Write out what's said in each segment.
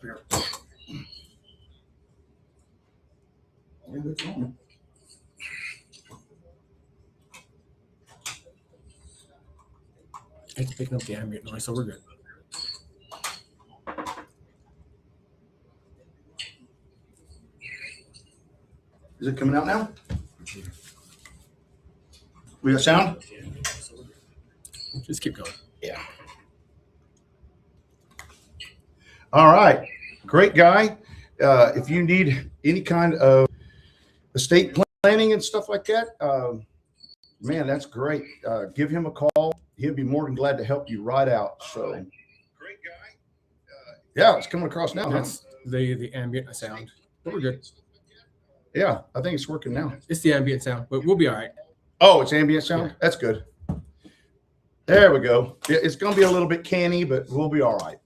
here. Yeah, that's on. It's picking up the ambient noise, so we're good. Is it coming out now? We got sound? Just keep going. Yeah. All right. Great guy. If you need any kind of estate planning and stuff like that, man, that's great. Give him a call. He'll be more than glad to help you right out. So, great guy. Yeah, it's coming across now. That's the ambient sound. But we're good. Yeah, I think it's working now. It's the ambient sound, but we'll be all right. Oh, it's ambient sound? Yeah. That's good. There we go. It's going to be a little bit canny, but we'll be all right.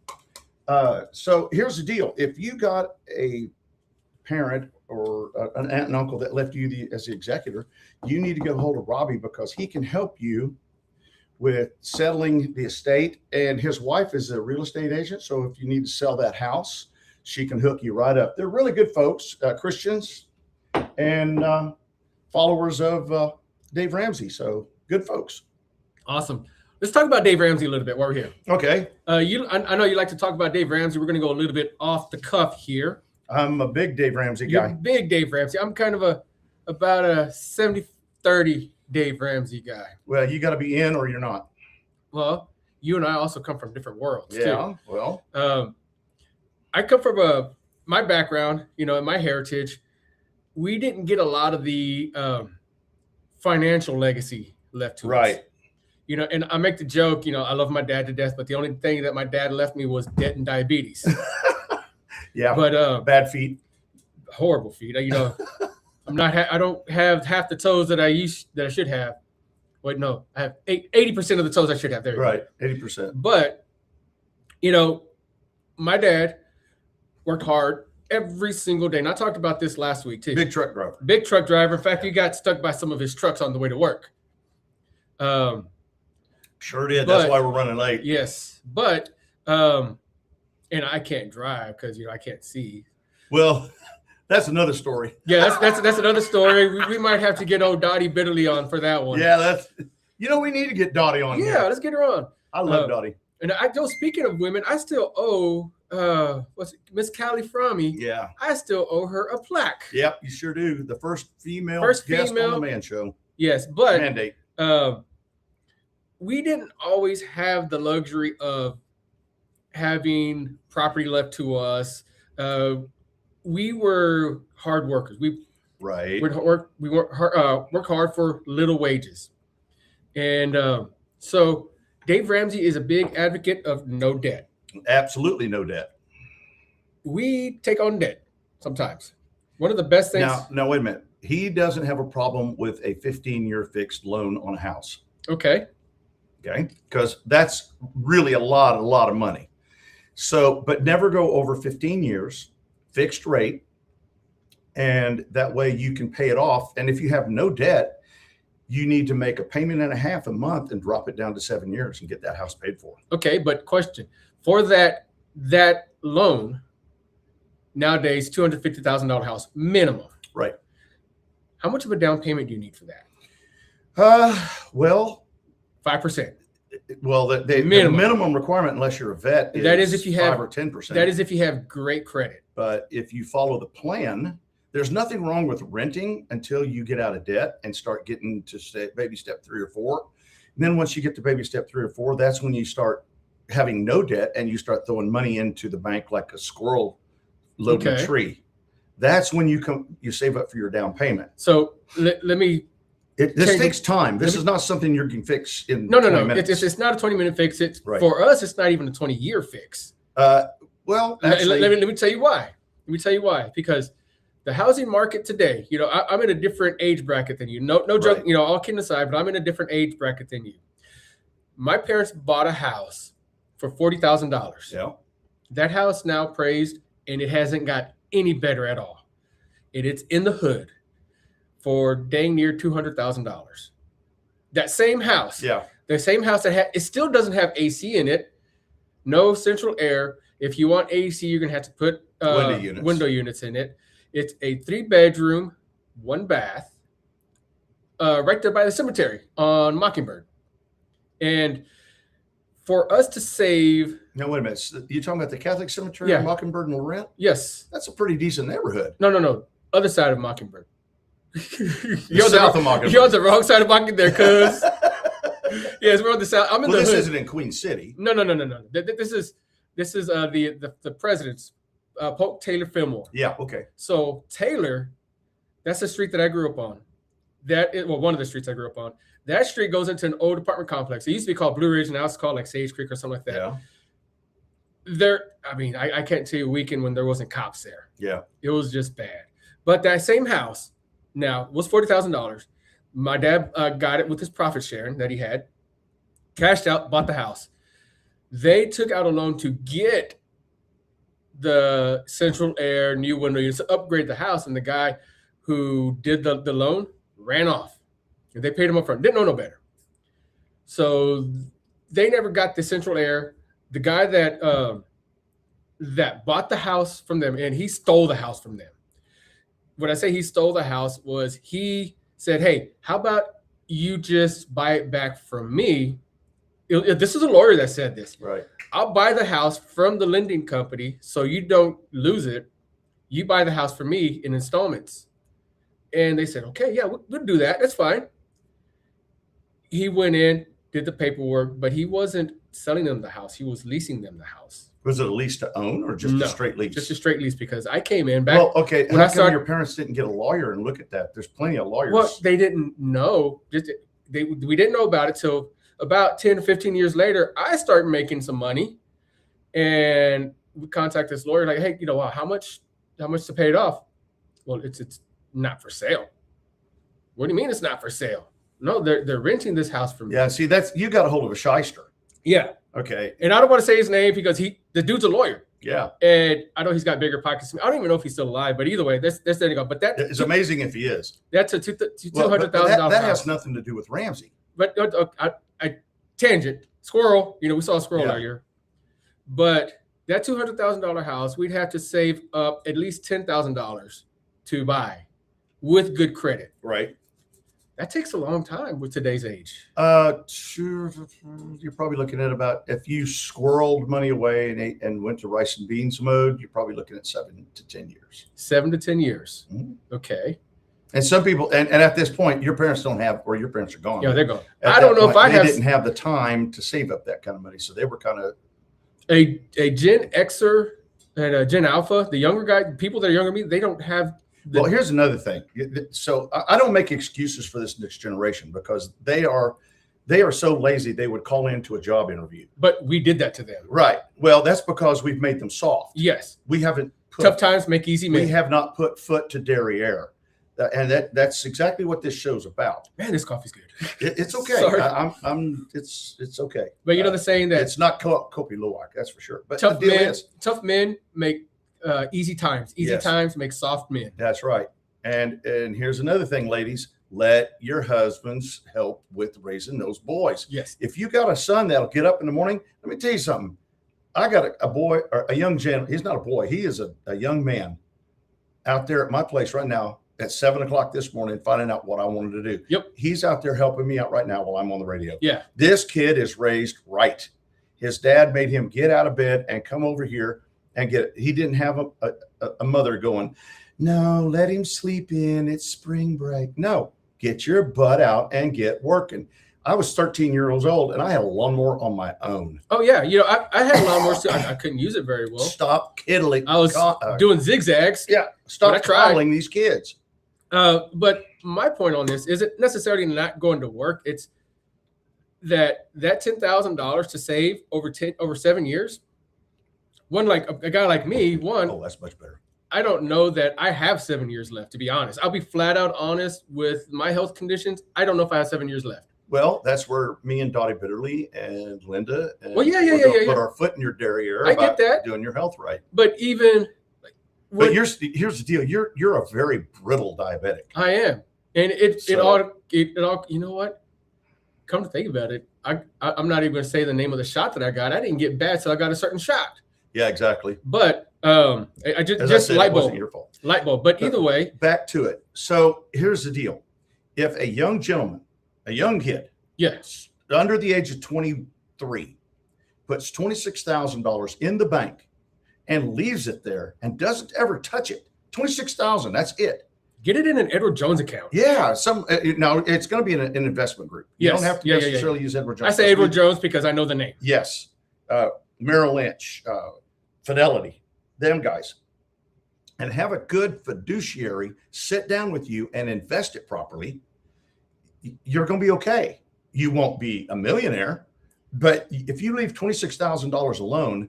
So here's the deal. If you got a parent or an aunt and uncle that left you as the executor, you need to get a hold of Robbie because he can help you with settling the estate. And his wife is a real estate agent. So if you need to sell that house, she can hook you right up. They're really good folks, Christians and followers of Dave Ramsey. So good folks. Awesome. Let's talk about Dave Ramsey a little bit while we're here. Okay. I know you like to talk about Dave Ramsey. We're going to go a little bit off the cuff here. I'm a big Dave Ramsey guy. You're a big Dave Ramsey. I'm kind of about a 70-30 Dave Ramsey guy. Well, you got to be in or you're not. Well, you and I also come from different worlds. Yeah. Too. Well, I come from my background, and my heritage. We didn't get a lot of the financial legacy left to us. right. And I make the joke, I love my dad to death, but the only thing that my dad left me was debt and diabetes. Yeah. But bad feet. horrible feet. I don't have half the toes that I should have. Wait, no, I have 80% of the toes I should have. There. Right. 80%. But, my dad worked hard every single day. And I talked about this last week too. Big truck driver. Big truck driver. In fact, he got stuck by some of his trucks on the way to work. Sure did. That's why we're running late. Yes. But, and I can't drive because, I can't see. Well, that's another story. Yeah, that's another story. We might have to get old Dottie Bitterly on for that one. Yeah, we need to get Dottie on here. Yeah, let's get her on. I love Dottie. And speaking of women, I still owe Miss Callie Frommie. Yeah. I still owe her a plaque. Yep, you sure do. The first female guest on the Man Show. Yes, but mandate. We didn't always have the luxury of having property left to us. We were hard workers. We work hard for little wages. And so Dave Ramsey is a big advocate of no debt. Absolutely no debt. We take on debt sometimes. One of the best things. Now, wait a minute. He doesn't have a problem with a 15-year fixed loan on a house. Okay. Because that's really a lot of money. So, but never go over 15 years, fixed rate. And that way you can pay it off. And if you have no debt, you need to make a payment and a half a month and drop it down to 7 years and get that house paid for. Okay, but question for that loan nowadays, $250,000 house minimum. Right. How much of a down payment do you need for that? Well, 5%. Well, the minimum requirement, unless you're a vet, is if you have 5 or 10%. That is if you have great credit. But if you follow the plan, there's nothing wrong with renting until you get out of debt and start getting to baby step 3 or 4. And then once you get to baby step 3 or 4, that's when you start having no debt and you start throwing money into the bank like a squirrel loading a tree. That's when you save up for your down payment. So let me. This takes time. This is not something you can fix in No. 20 minutes. It's not a 20-minute fix. It's right. For us. It's not even a 20-year fix. Well, actually, let me tell you why. Because the housing market today, I'm in a different age bracket than you. No joke. Right. All kidding aside, but I'm in a different age bracket than you. My parents bought a house for $40,000. Yeah. That house now appraised, and it hasn't got any better at all. It's in the hood for dang near $200,000. That same house. Yeah. The same house it still doesn't have AC in it, no central air. If you want AC, you're gonna have to put window units in it. It's a 3-bedroom, 1 bath, right there by the cemetery on Mockingbird. And for us to save, now wait a minute, you talking about the Catholic cemetery Yeah. in Mockingbird and Laurent? yes, That's a pretty decent neighborhood. no, other side of Mockingbird. South of Mockingbird. You're on the wrong side of Mockingbird there, cuz. Yes, we're on the south. I'm in the this hood. isn't in Queen City. No. This is the president's Pope Taylor Fillmore. Yeah. Okay. So Taylor, that's the street that I grew up on. One of the streets I grew up on. That street goes into an old apartment complex. It used to be called Blue Ridge, and now it's called like Sage Creek or something like that. Yeah. I can't tell you a weekend when there wasn't cops there. Yeah. It was just bad. But that same house now was $40,000. My dad got it with his profit sharing that he had, cashed out, bought the house. They took out a loan to get the central air, new window units to upgrade the house, and the guy who did the loan ran off. And they paid him up front. Didn't know no better. So they never got the central air. The guy that bought the house from them, and he stole the house from them. When I say he stole the house, was he said, hey, how about you just buy it back from me? This is a lawyer that said this. Right. I'll buy the house from the lending company so you don't lose it. You buy the house from me in installments. And they said, okay, yeah, we'll do that. That's fine. He went in, did the paperwork, but he wasn't selling them the house. He was leasing them the house. Was it a lease to own or just a straight lease? Just a straight lease, because I came in back. Well, okay. When How come your parents didn't get a lawyer and look at that? There's plenty of lawyers. Well, they didn't know. We didn't know about it till about 10 to 15 years later. I started making some money, and we contacted this lawyer like, hey, how much to pay it off? Well, it's not for sale. What do you mean it's not for sale? No, they're renting this house from me. Yeah, see, you got a hold of a shyster. Yeah. Okay. And I don't want to say his name because the dude's a lawyer. Yeah. And I know he's got bigger pockets. I don't even know if he's still alive, but either way, that's there you go. But it's amazing if he is. That's a $200,000. That has nothing to do with Ramsey. But I tangent squirrel. We saw a squirrel earlier. But that $200,000 house, we'd have to save up at least $10,000 to buy with good credit. Right. That takes a long time with today's age. Sure. You're probably looking at about, if you squirreled money away and went to rice and beans mode, you're probably looking at 7 to 10 years. 7 to 10 years. Mm-hmm. Okay. And some people, and at this point, your parents don't have, or your parents are gone. Yeah, they're gone. I don't know if they didn't have the time to save up that kind of money, so they were kind of a Gen Xer and a Gen Alpha. The younger guy, people that are younger than me, they don't have. Well, here's another thing. So I don't make excuses for this next generation because they are so lazy they would call into a job interview. But we did that to them. Right. Well, that's because we've made them soft. Yes. We haven't tough times make easy men. We have not put foot to derriere. And that's exactly what this show's about. Man, this coffee's good. It's okay. Sorry. It's okay. But the saying that it's not Kopi Luwak, that's for sure. But tough men make easy times. Easy times make soft men. That's right. And here's another thing, ladies. Let your husbands help with raising those boys. Yes. If you got a son that'll get up in the morning, let me tell you something. I got a boy, or a young gentleman. He's not a boy. He is a young man out there at my place right now at 7 o'clock this morning, finding out what I wanted to do. Yep. He's out there helping me out right now while I'm on the radio. Yeah. This kid is raised right. His dad made him get out of bed and come over here and get it. He didn't have a mother going, no, let him sleep in. It's spring break. No, get your butt out and get working. I was 13 years old and I had a lawnmower on my own. Oh yeah. I had lawnmowers too. I couldn't use it very well. Stop kiddling. I was doing zigzags. Yeah. Stop coddling these kids. But my point on this isn't necessarily not going to work. It's that $10,000 to save over 7 years. One, like a guy like me, oh, that's much better. I don't know that I have 7 years left, to be honest. I'll be flat out honest with my health conditions. I don't know if I have 7 years left. Well, that's where me and Dottie Bitterly and Linda and put our foot in your derriere. I get that. Doing your health right. But even but here's the deal. You're a very brittle diabetic. I am. And it all you know what? Come to think about it, I'm not even going to say the name of the shot that I got. I didn't get bad till I got a certain shot. Yeah, exactly. But just light bulb. Your fault. Light bulb. But either way, back to it. So here's the deal: if a young gentleman, a young kid, yes, under the age of 23, puts $26,000 in the bank and leaves it there and doesn't ever touch it, 26,000, that's it. Get it in an Edward Jones account. Yeah, now it's going to be an investment group. You don't have to necessarily use Edward Jones. I say Edward Jones because I know the name. Yes, Merrill Lynch, Fidelity, them guys, and have a good fiduciary sit down with you and invest it properly. You're going to be okay. You won't be a millionaire, but if you leave $26,000 alone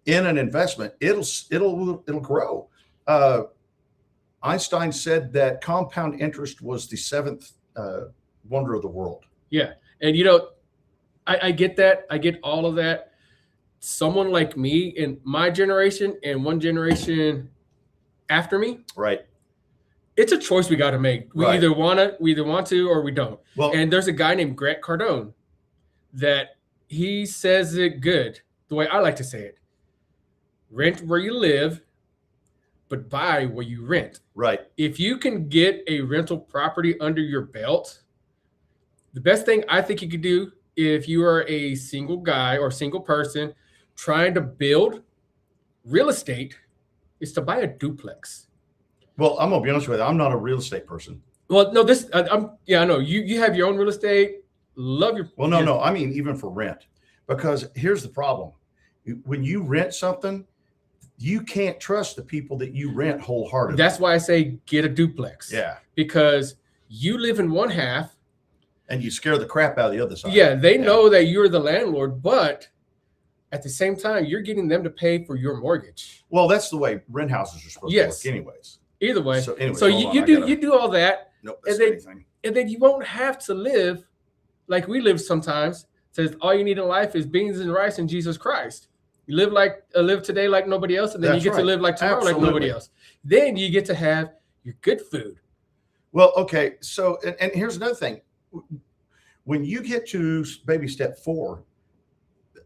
in an investment, it'll grow. Einstein said that compound interest was the seventh wonder of the world. Yeah. And, I get that. I get all of that. Someone like me in my generation and one generation after me. Right. It's a choice we got to make. We either want to, or we don't. Well, and there's a guy named Grant Cardone that he says it good, the way I like to say it. Rent where you live, but buy where you rent. Right. If you can get a rental property under your belt, the best thing I think you could do if you are a single guy or single person trying to build real estate is to buy a duplex. Well, I'm gonna be honest with you. I'm not a real estate person. Well, no, I know you have your own real estate. Love your. Well, no. I mean, even for rent, because here's the problem: when you rent something, you can't trust the people that you rent wholeheartedly. That's why I say get a duplex. Yeah. Because you live in one half, and you scare the crap out of the other side. Yeah, they know that you're the landlord, but at the same time, you're getting them to pay for your mortgage. Well, that's the way rent houses are supposed to work, anyways. Either way, so you do all that, nope, and then you won't have to live like we live sometimes. Says all you need in life is beans and rice and Jesus Christ. You live today like nobody else, and then you get to live like tomorrow like nobody else. Then you get to have your good food. Well, okay. So, and here's another thing: when you get to baby step 4,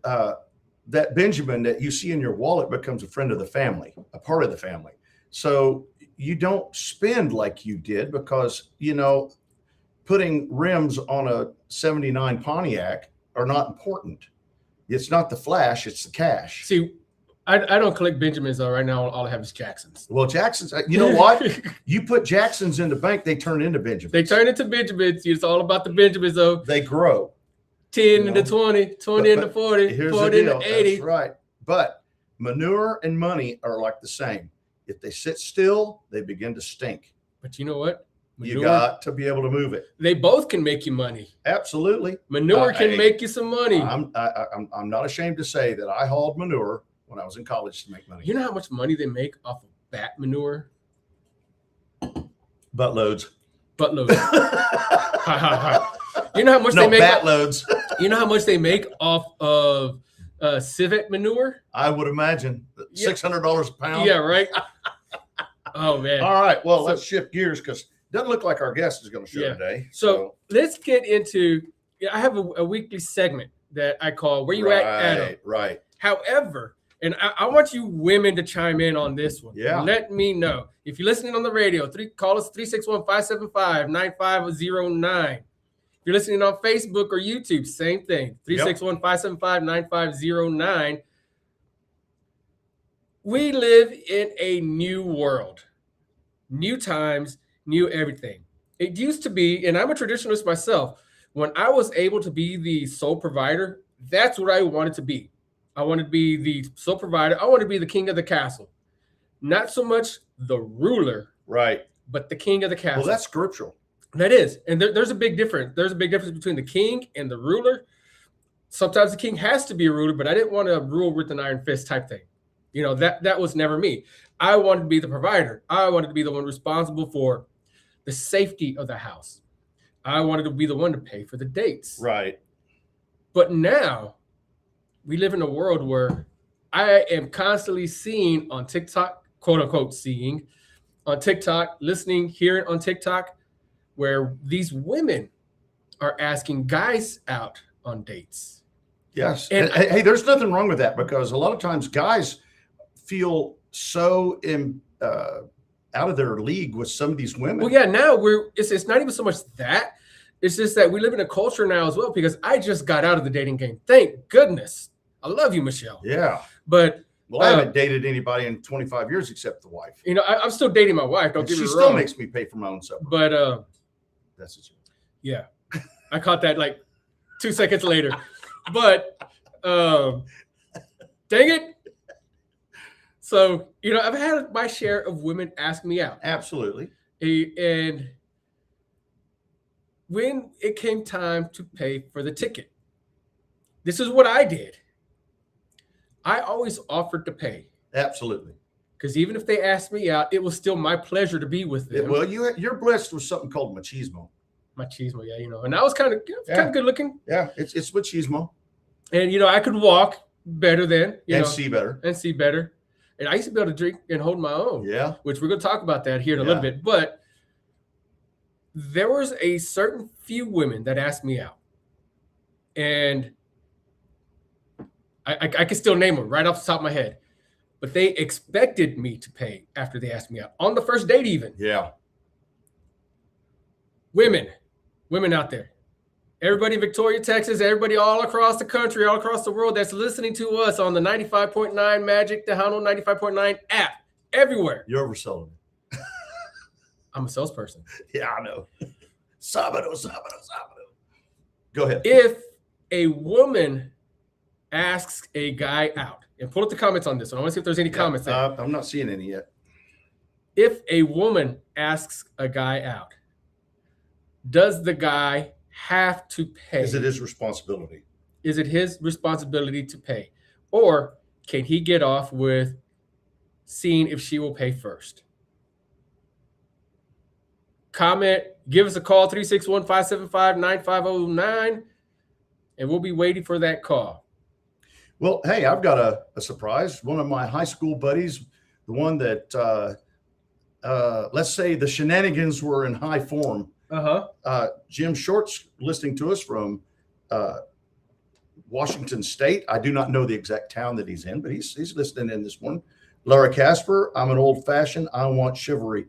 that Benjamin that you see in your wallet becomes a friend of the family, a part of the family. So you don't spend like you did because, putting rims on a 79 Pontiac are not important. It's not the flash, it's the cash. See, I don't collect Benjamins though. Right now, all I have is Jacksons. Well, Jacksons, you know what? You put Jacksons in the bank, they turn into Benjamins. They turn into Benjamins. It's all about the Benjamins though. They grow. 10 into 20, 20 into 40, 40 into 80. That's right. But manure and money are like the same. If they sit still, they begin to stink. But you know what? Manure, you got to be able to move it. They both can make you money. Absolutely. Manure can make you some money. I'm not ashamed to say that I hauled manure when I was in college to make money. You know how much money they make off of bat manure? Buttloads. Buttloads. You know how much they make? Bat loads. You know how much they make off of civet manure? I would imagine $600 a pound. Yeah, right. Oh man. All right. Well, let's shift gears because it doesn't look like our guest is going to show today. So let's get into. I have a weekly segment that I call "Where You At, Adam?" Right. However, and I want you women to chime in on this one. Yeah. Let me know if you're listening on the radio. Call us 361-575-9509. If you're listening on Facebook or YouTube, same thing. 361-575-9509. We live in a new world, new times, new everything. It used to be, and I'm a traditionalist myself, when I was able to be the sole provider, that's what I wanted to be. I wanted to be the sole provider. I wanted to be the king of the castle. Not so much the ruler, right, but the king of the castle. Well, that's scriptural. That is. And there's a big difference. There's a big difference between the king and the ruler. Sometimes the king has to be a ruler, but I didn't want to rule with an iron fist type thing. That was never me. I wanted to be the provider. I wanted to be the one responsible for the safety of the house. I wanted to be the one to pay for the dates. Right. But now we live in a world where I am constantly seeing on TikTok, quote unquote, seeing on TikTok, listening, hearing on TikTok, where these women are asking guys out on dates. Yes. And hey, there's nothing wrong with that because a lot of times guys feel so out of their league with some of these women. Well, yeah, now it's not even so much that. It's just that we live in a culture now as well, because I just got out of the dating game. Thank goodness. I love you, Michelle. Yeah. But well, I haven't dated anybody in 25 years except the wife. You know, I'm still dating my wife. Don't get me wrong. She still makes me pay for my own supper. But that's a joke. Yeah. I caught that like 2 seconds later. But dang it. So, you know, I've had my share of women ask me out. Absolutely. And when it came time to pay for the ticket, this is what I did. I always offered to pay. Absolutely. Because even if they asked me out, it was still my pleasure to be with them. Well, you're blessed with something called machismo. Machismo, yeah, you know. And I was kind of good looking. Yeah, it's machismo. And, you know, I could walk better than, see better. And see better. And I used to be able to drink and hold my own. Yeah. Which we're going to talk about that here in a little bit. But there was a certain few women that asked me out. And I can still name them right off the top of my head. But they expected me to pay after they asked me out. On the first date even. Yeah. Women out there. Everybody in Victoria, Texas, everybody all across the country, all across the world that's listening to us on the 95.9 Magic Tejano 95.9 app. Everywhere. You're overselling it. I'm a salesperson. Yeah, I know. Sábado. Go ahead. If a woman asks a guy out, and pull up the comments on this one. I want to see if there's any comments there. I'm not seeing any yet. If a woman asks a guy out, does the guy have to pay? Is it his responsibility? Is it his responsibility to pay? Or can he get off with seeing if she will pay first? Comment, give us a call, 361-575-9509, and we'll be waiting for that call. Well, hey, I've got a surprise. One of my high school buddies, the one that, let's say the shenanigans were in high form. Jim Short's listening to us from Washington State. I do not know the exact town that he's in, but he's listening in this one. Laura Casper, I'm an old fashioned. I want chivalry.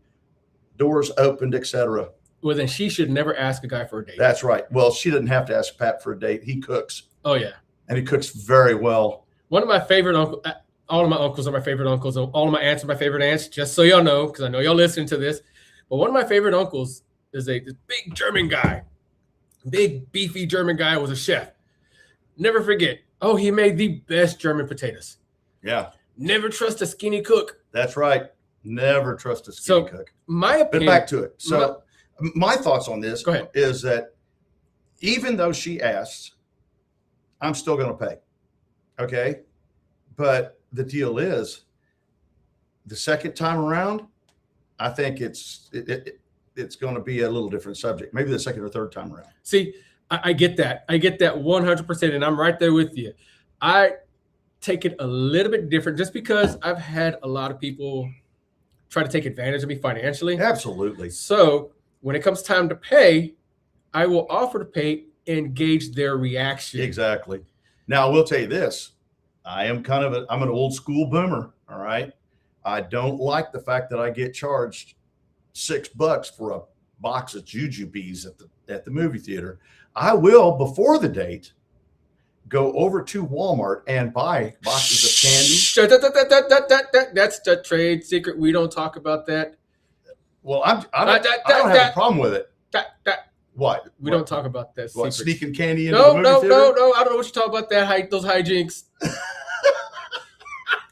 Doors opened, etc. Well, then she should never ask a guy for a date. That's right. Well, she doesn't have to ask Pat for a date. He cooks. Oh, yeah. And he cooks very well. One of my favorite uncles, all of my uncles are my favorite uncles. All of my aunts are my favorite aunts, just so y'all know, because I know y'all listening to this. But one of my favorite uncles is this big German guy. Big, beefy German guy, was a chef. Never forget. Oh, he made the best German potatoes. Yeah. Never trust a skinny cook. That's right. Never trust a skinny cook. My opinion. But back to it. So my thoughts on this Go ahead. Is that even though she asks, I'm still going to pay. Okay. But the deal is the second time around, I think it's going to be a little different subject. Maybe the second or third time around. See, I get that. I get that 100%. And I'm right there with you. I take it a little bit different just because I've had a lot of people try to take advantage of me financially. Absolutely. So when it comes time to pay, I will offer to pay and gauge their reaction. Exactly. Now, I will tell you this. I'm an old school boomer. All right. I don't like the fact that I get charged $6 for a box of jujubes at the movie theater. I will, before the date, go over to Walmart and buy boxes of candy. That's the trade secret. We don't talk about that. Well, I don't have a problem with it. What? We don't talk about that. What, sneaking candy into the movie theater? No. I don't know what you're talking about. Those hijinks.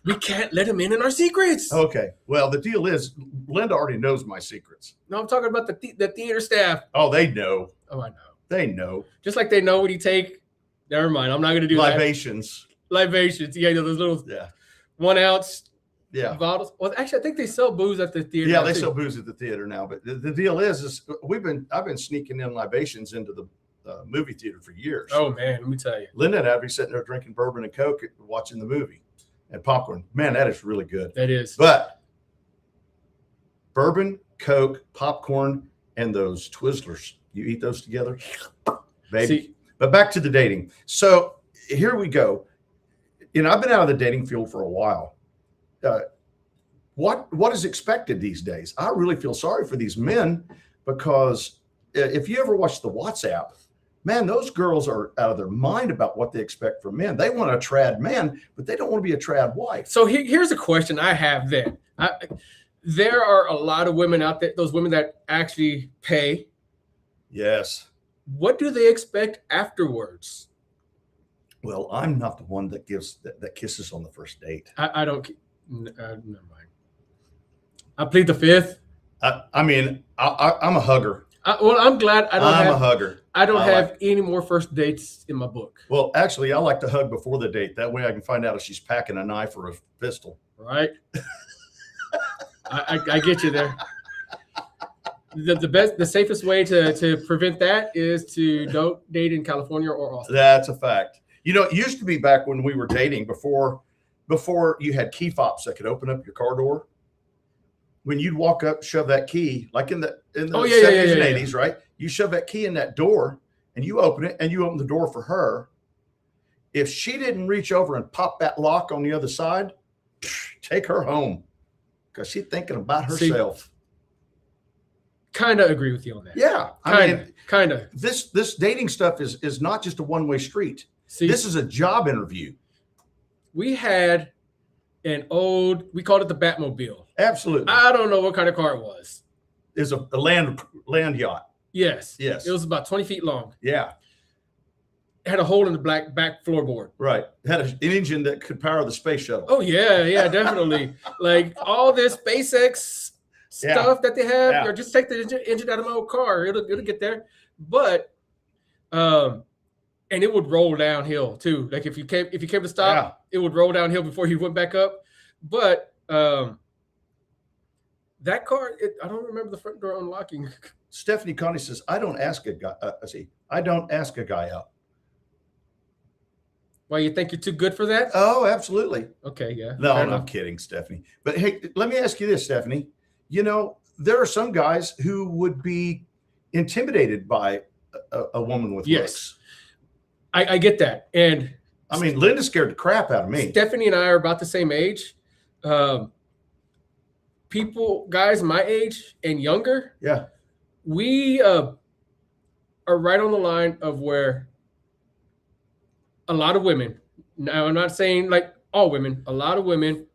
We can't let them in our secrets. Okay. Well, the deal is, Linda already knows my secrets. No, I'm talking about the theater staff. Oh, they know. Oh, I know. They know. Just like they know when you take. Never mind. I'm not going to do libations. Libations. Yeah, those little 1 ounce bottles. Well, actually, I think they sell booze at the theater. Yeah, they sell booze at the theater now. But the deal is I've been sneaking in libations into the movie theater for years. Oh man, let me tell you. Linda and I'd be sitting there drinking bourbon and Coke, watching the movie, and popcorn. Man, that is really good. That is. But bourbon, Coke, popcorn, and those Twizzlers. You eat those together, baby. See, but back to the dating. So here we go. I've been out of the dating field for a while. what is expected these days? I really feel sorry for these men, because if you ever watch the WhatsApp, man, those girls are out of their mind about what they expect from men. They want a trad man, but they don't want to be a trad wife. So here's a question I have then. There are a lot of women out there, those women that actually pay. Yes. What do they expect afterwards? Well, I'm not the one that that kisses on the first date. I don't. Never mind. I plead the fifth. I mean, I'm a hugger. Well, I'm glad I'm a hugger. I don't have any more first dates in my book. Well, actually, I like to hug before the date. That way I can find out if she's packing a knife or a pistol. Right. I get you there. The safest way to prevent that is to don't date in California or Austin. That's a fact. You know, it used to be back when we were dating, before you had key fobs that could open up your car door. When you'd walk up, shove that key, like in the 70s and 80s, right? You shove that key in that door and you open it, and you open the door for her. If she didn't reach over and pop that lock on the other side, take her home, because she's thinking about herself. Kind of agree with you on that. Yeah. Kind of. This dating stuff is not just a one-way street. See, this is a job interview. We had we called it the Batmobile. Absolutely. I don't know what kind of car it was. It's a land yacht. Yes. Yes. It was about 20 feet long. Yeah. It had a hole in the back floorboard. Right. It had an engine that could power the space shuttle. Oh, yeah, definitely. Like all this SpaceX stuff that they have, or just take the engine out of my old car. It'll get there. But and it would roll downhill too. Like if you came to stop, it would roll downhill before you went back up. But that car, I don't remember the front door unlocking. Stephanie Connie says, I don't ask a guy out. Why, you think you're too good for that? Oh, absolutely. Okay, yeah. No, I'm kidding, Stephanie. But hey, let me ask you this, Stephanie. You know, there are some guys who would be intimidated by a woman with looks. I get that. And I mean, Linda scared the crap out of me. Stephanie and I are about the same age. Guys my age and younger, we are right on the line of where a lot of women, now I'm not saying like all women, a lot of women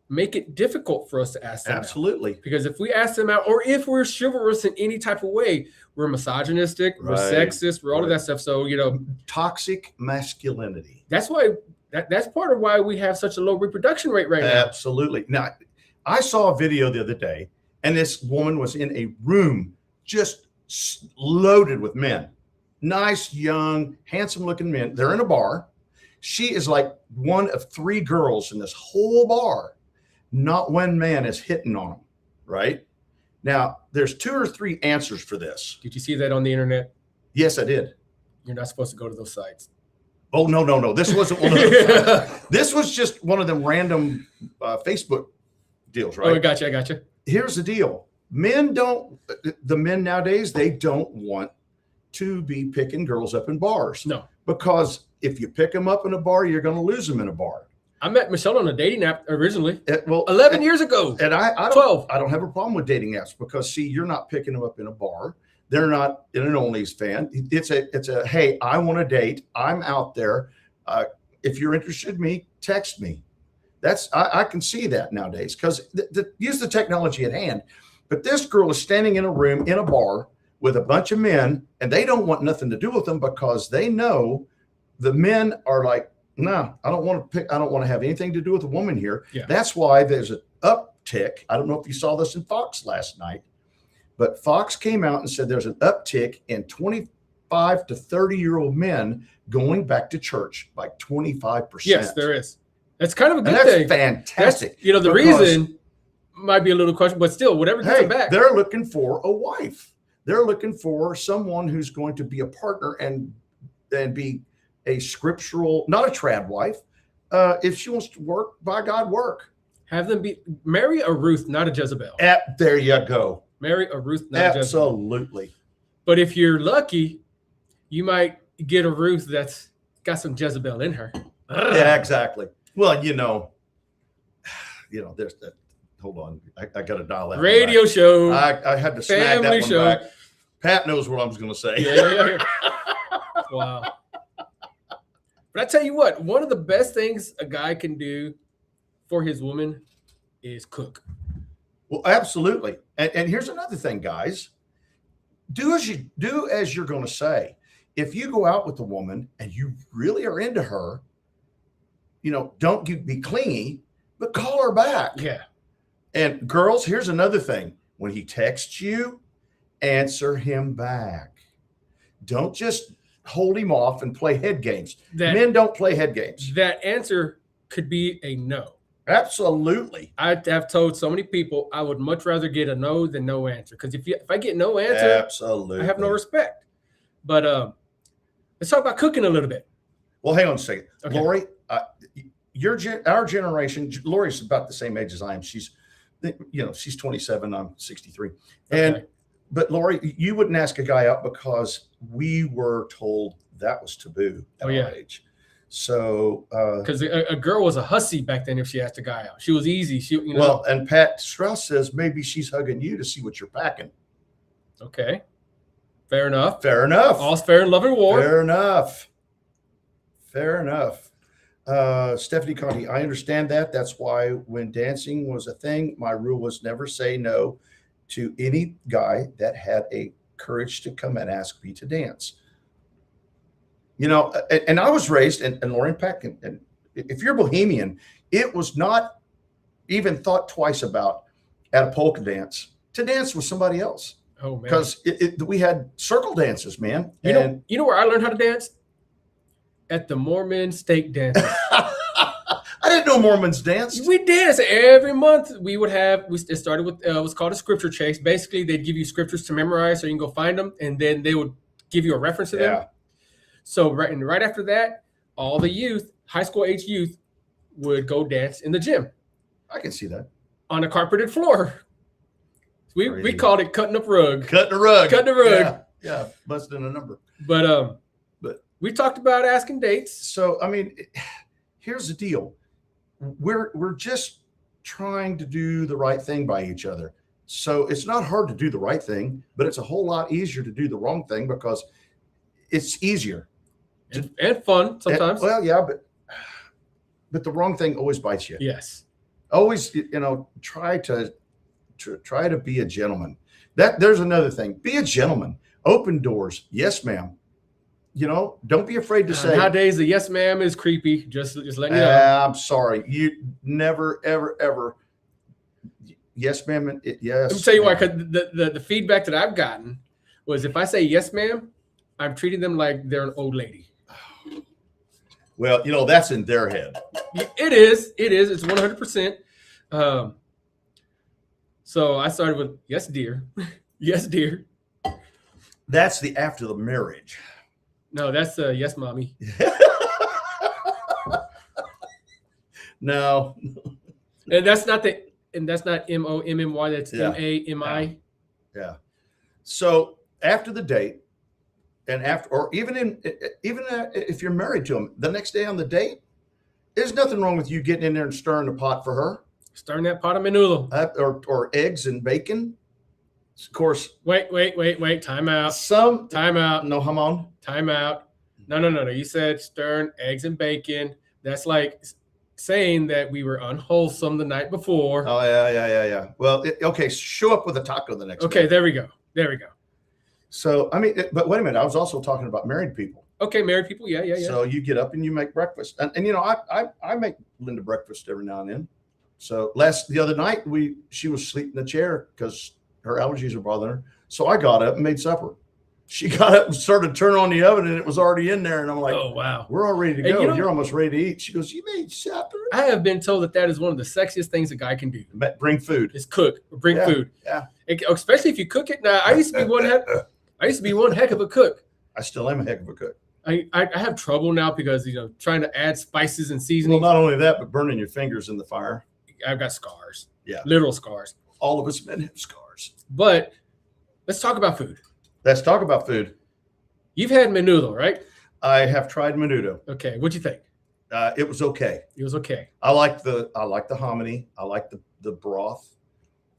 make it difficult for us to ask them Absolutely. out. Because if we ask them out, or if we're chivalrous in any type of way, we're misogynistic, we're sexist, we're all of that stuff. So, you know, toxic masculinity. That's why that's part of why we have such a low reproduction rate right now. Absolutely. Now, I saw a video the other day, and this woman was in a room just loaded with men. Nice, young, handsome-looking men. They're in a bar. She is like one of 3 girls in this whole bar. Not one man is hitting on them, right? Now, there's 2 or 3 answers for this. Did you see that on the internet? Yes, I did. You're not supposed to go to those sites. Oh, no. This wasn't one of those. This was just one of them random Facebook deals, right? Oh, I gotcha. Here's the deal. The men nowadays, they don't want to be picking girls up in bars. No. Because if you pick them up in a bar, you're going to lose them in a bar. I met Michelle on a dating app originally. 11 years ago. And I 12. I don't have a problem with dating apps, because see, you're not picking them up in a bar. They're not in an Only's fan. It's a hey, I want to date. I'm out there. If you're interested in me, text me. I can see that nowadays, because use the technology at hand. But this girl is standing in a room in a bar with a bunch of men, and they don't want nothing to do with them, because they know the men are like, no, I don't want to have anything to do with a woman here. Yeah. That's why there's an uptick. I don't know if you saw this in Fox last night, but Fox came out and said there's an uptick in 25 to 30-year-old men going back to church, like 25%. Yes, there is. That's kind of a good thing. Fantastic. That's, the reason might be a little question, but still, whatever gets them back. They're looking for a wife. They're looking for someone who's going to be a partner and be a scriptural, not a trad wife. If she wants to work, by God, work. Have them marry a Ruth, not a Jezebel. There you go. Marry a Ruth, not a Jezebel. Absolutely. But if you're lucky, you might get a Ruth that's got some Jezebel in her. Yeah, exactly. Well, there's that. Hold on, I got to dial that. Radio show. I had to snag that one show. back. Pat knows what I was going to say. Yeah. Wow. But I tell you what, one of the best things a guy can do for his woman is cook. Well, absolutely. And here's another thing, guys. Do as you're going to say. If you go out with a woman and you really are into her, don't be clingy, but call her back. Yeah. And girls, here's another thing. When he texts you, answer him back. Don't just hold him off and play head games. Men don't play head games. That answer could be a no. Absolutely. I have told so many people I would much rather get a no than no answer. Because if I get no answer, absolutely, I have no respect. But let's talk about cooking a little bit. Well, hang on a second. Okay. Lori, our generation, Lori's about the same age as I am. She's 27, I'm 63. Okay. But Lori, you wouldn't ask a guy out because we were told that was taboo at our age. So, because a girl was a hussy back then if she asked a guy out. She was easy. Well, and Pat Strauss says maybe she's hugging you to see what you're packing. Okay. Fair enough. All's fair in love and war. Fair enough. Stephanie Conti, I understand that. That's why when dancing was a thing, my rule was never say no to any guy that had a courage to come and ask me to dance. And I was raised, and Lauren Peck, and if you're Bohemian, it was not even thought twice about at a polka dance to dance with somebody else. Oh man, because we had circle dances, man. You know where I learned how to dance? At the Mormon steak dance. I didn't know Mormons danced. We danced every month. We would have. It started with what's called a scripture chase. Basically, they'd give you scriptures to memorize, so you can go find them, and then they would give you a reference to them. So right after that, all the youth, high school age youth, would go dance in the gym. I can see that on a carpeted floor. We called it cutting up rug. Cutting a rug. Yeah, busting a number. But we talked about asking dates. So I mean, here's the deal. We're just trying to do the right thing by each other. So it's not hard to do the right thing, but it's a whole lot easier to do the wrong thing because it's easier. And fun sometimes. But the wrong thing always bites you. Yes. Always, try to be a gentleman. There's another thing. Be a gentleman. Open doors. Yes, ma'am. Don't be afraid to say. Nowadays, the yes, ma'am is creepy. Just letting you know. I'm sorry. You never, ever. Yes, ma'am. Yes. Let me tell you why. Because the feedback that I've gotten was if I say yes, ma'am, I'm treating them like they're an old lady. Well, that's in their head. It is. It's 100%. So I started with yes, dear. Yes, dear. That's the after the marriage. No, that's yes, mommy. No. And that's not MOMMY. That's MAMI. Yeah. So after the date, and even if you're married to him, the next day on the date, there's nothing wrong with you getting in there and stirring the pot for her. Stirring that pot of menudo. Or eggs and bacon. Of course. Wait. Time out. Time out. No, come on. Time out. No. You said stirring eggs and bacon. That's like saying that we were unwholesome the night before. Oh, yeah. Well, okay. Show up with a taco the next day. Okay, there we go. So, I mean, but wait a minute. I was also talking about married people. Okay, married people. Yeah. So you get up and you make breakfast. And I make Linda breakfast every now and then. So the other night, she was asleep in the chair because her allergies are bothering her. So I got up and made supper. She got up and started turning on the oven and it was already in there. And I'm like, oh, wow. We're all ready to go. You're almost ready to eat. She goes, you made supper? I have been told that is one of the sexiest things a guy can do. Bring food. Is cook. Bring food. Yeah. Especially if you cook it. Now, I used to be one heck of a cook. I still am a heck of a cook. I have trouble now because, trying to add spices and seasonings. Well, not only that, but burning your fingers in the fire. I've got scars. Yeah. Literal scars. All of us men have scars. But let's talk about food. Let's talk about food. You've had menudo, right? I have tried menudo. Okay. What'd you think? It was okay. It was okay. I like the hominy. I like the broth.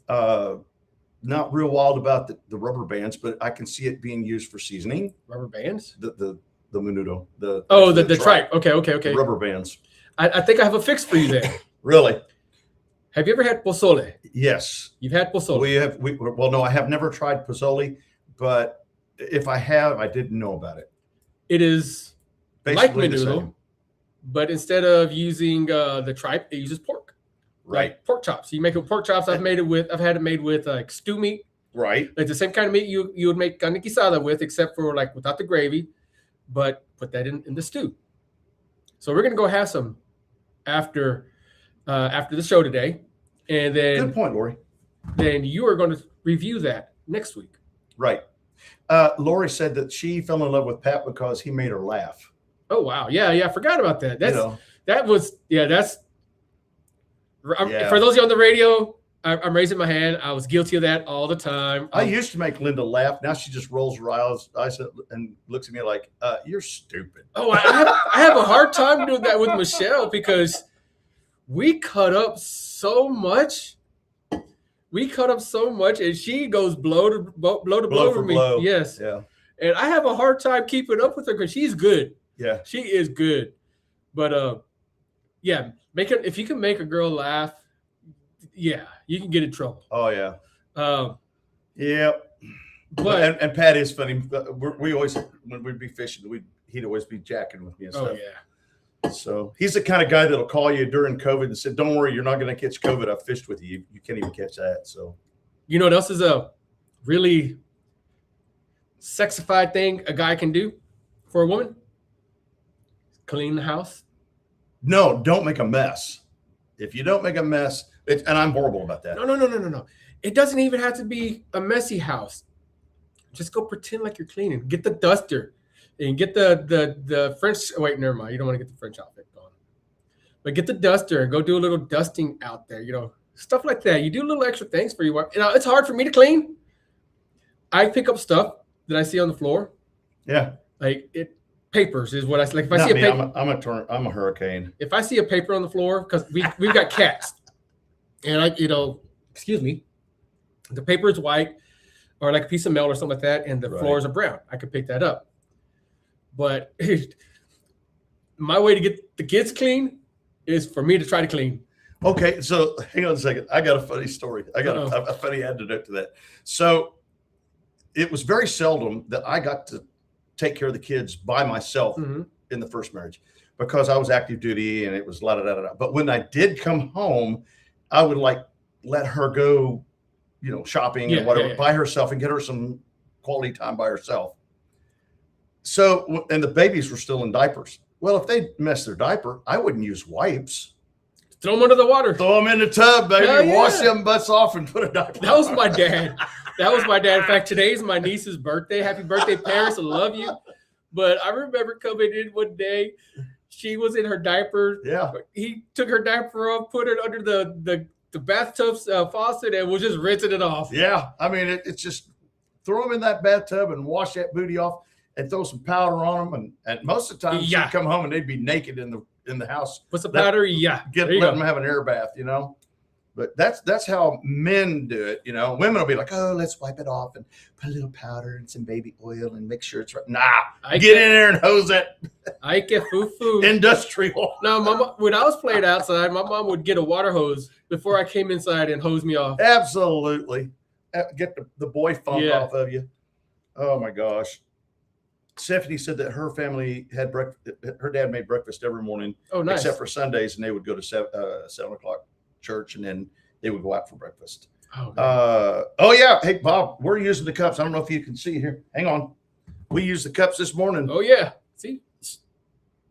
Not real wild about the rubber bands, but I can see it being used for seasoning. Rubber bands? The Menudo. The tripe. Okay. The rubber bands. I think I have a fix for you there. Really? Have you ever had pozole? Yes. You've had pozole? Well, no, I have never tried pozole, but if I have, I didn't know about it. It is basically like Menudo, but instead of using the tripe, it uses pork. Right. Like pork chops. You make it with pork chops. I've had it made with like stew meat. Right. It's the same kind of meat you would make carne guisada with, except for like without the gravy, but put that in the stew. So we're gonna go have some after the show today, and then good point, Lori. Then you are going to review that next week. Right. Lori said that she fell in love with Pat because he made her laugh. Oh wow, yeah, I forgot about that. That's for those of you on the radio. I'm raising my hand. I was guilty of that all the time. I used to make Linda laugh. Now she just rolls her eyes and looks at me like, "You're stupid." Oh, I have a hard time doing that with Michelle because we cut up so much. And she goes blow to blow for me. Blow. Yes. Yeah. And I have a hard time keeping up with her because she's good. Yeah. She is good. But if you can make a girl laugh, yeah, you can get in trouble. Oh yeah. Yeah. But and Pat is funny. We always, when we'd be fishing, he'd always be jacking with me and stuff. Oh yeah. So he's the kind of guy that'll call you during COVID and said, "Don't worry, you're not going to catch COVID. I fished with you. You can't even catch that." So, you know what else is a really sexified thing a guy can do for a woman? Clean the house. No, don't make a mess. If you don't make a mess, and I'm horrible about that. No. It doesn't even have to be a messy house. Just go pretend like you're cleaning. Get the duster. And get the French. Wait, never mind. You don't want to get the French outfit on. But get the duster and go do a little dusting out there. Stuff like that. You do little extra things for your wife. It's hard for me to clean. I pick up stuff that I see on the floor. Yeah. Papers is what I like. If I see a paper, I'm a hurricane. If I see a paper on the floor, because we've got cats, and excuse me, the paper is white or like a piece of mail or something like that, and the floors are brown. I could pick that up. But my way to get the kids clean is for me to try to clean. Okay, so hang on a second. I got a funny story. I got a funny anecdote to that. So it was very seldom that I got to take care of the kids by myself in the first marriage because I was active duty and it was la-da-da-da-da. But when I did come home, I would let her go, shopping and whatever by herself and get her some quality time by herself. So, and the babies were still in diapers. Well, if they messed their diaper, I wouldn't use wipes. Throw them under the water. Throw them in the tub, baby. Wash them butts off and put a diaper on. That was my dad. In fact, today's my niece's birthday. Happy birthday, Paris. I love you. But I remember coming in one day. She was in her diaper. Yeah. He took her diaper off, put it under the bathtub faucet, and was just rinsing it off. Yeah. I mean, it's just throw them in that bathtub and wash that booty off. And throw some powder on them, and most of the time she'd come home and they'd be naked in the house. Put some powder, let them have an air bath, But that's how men do it, Women will be like, "Oh, let's wipe it off and put a little powder and some baby oil and make sure it's right." Nah, get in there and hose that. I get foo-foo. Industrial. No, when I was playing outside, my mom would get a water hose before I came inside and hose me off. Absolutely, get the boy funk off of you. Oh my gosh. Stephanie said that her family had breakfast. Her dad made breakfast every morning, nice. Except for Sundays, and they would go to 7:00 church, and then they would go out for breakfast. Oh yeah. Hey Bob, we're using the cups. I don't know if you can see here. Hang on. We used the cups this morning. Oh yeah. See?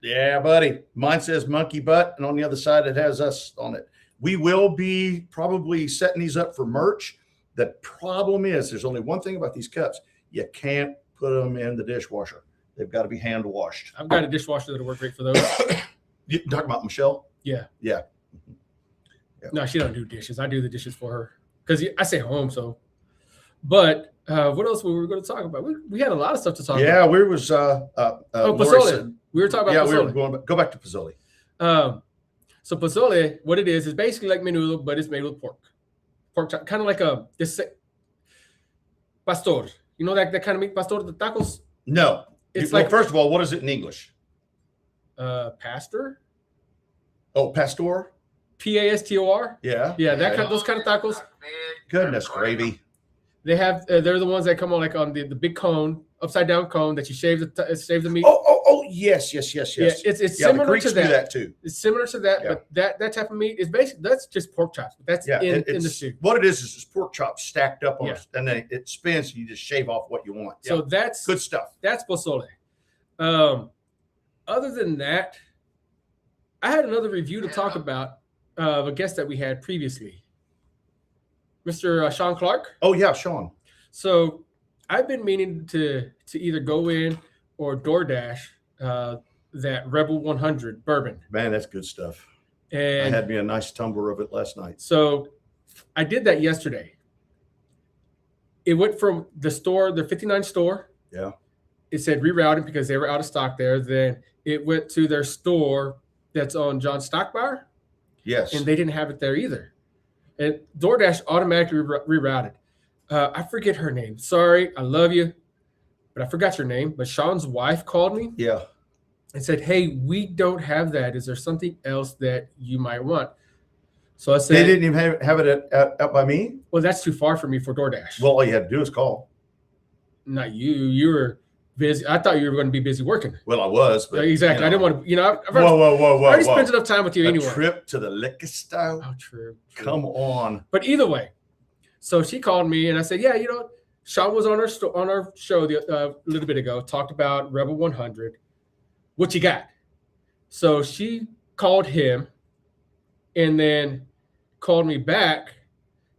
Yeah, buddy. Mine says monkey butt, and on the other side it has us on it. We will be probably setting these up for merch. The problem is there's only one thing about these cups. You can't put them in the dishwasher. They've got to be hand washed. I've got a dishwasher that'll work great for those. You talking about Michelle? Yeah. Yeah. No, she don't do dishes. I do the dishes for her because I stay home. So, but what else were we going to talk about? We had a lot of stuff to talk about. Yeah, we was pozole. We were talking about pozole. We were go back to pozole. So pozole, what it is basically like menudo, but it's made with pork. Pork chop, kind of like this pastor. You know that kind of meat, pastor, the tacos? No. It's well, like, first of all, what is it in English? Pastor? Oh, pastor? Pastor? Yeah. Yeah, those kind of tacos. Goodness gravy. They have they're the ones that come on like on the big cone, upside down cone that you shave the meat. Oh, yes. Yeah, it's similar the Greeks to that. Do that too. It's similar to that, but that type of meat is basically that's just pork chops. That's in the stew. What it is just pork chops stacked up on and then it spins and you just shave off what you want. So that's good stuff. That's pozole. Other than that, I had another review to talk about a guest that we had previously. Mr. Sean Clark. Oh yeah, Sean. So I've been meaning to either go in or DoorDash that Rebel 100 bourbon. Man, that's good stuff. And I had me a nice tumbler of it last night. So I did that yesterday. It went from the store, the 59 store. Yeah. It said rerouting because they were out of stock there. Then it went to their store that's on John Stockbar. Yes. And they didn't have it there either. And DoorDash automatically rerouted. I forget her name. Sorry, I love you, but I forgot your name. But Sean's wife called me. Yeah. And said, "Hey, we don't have that. Is there something else that you might want?" So I said, "They didn't even have it out by me." Well, that's too far for me for DoorDash. Well, all you had to do is call. Not you. You were busy. I thought you were going to be busy working. Well, I was, but exactly. I didn't want to. I've whoa! I already spent enough time with you anyway. A trip to the liquor store. Oh, true. Come on. But either way, so she called me and I said, "Yeah, Sean was on our show a little bit ago. Talked about Rebel 100. What you got?" So she called him, and then called me back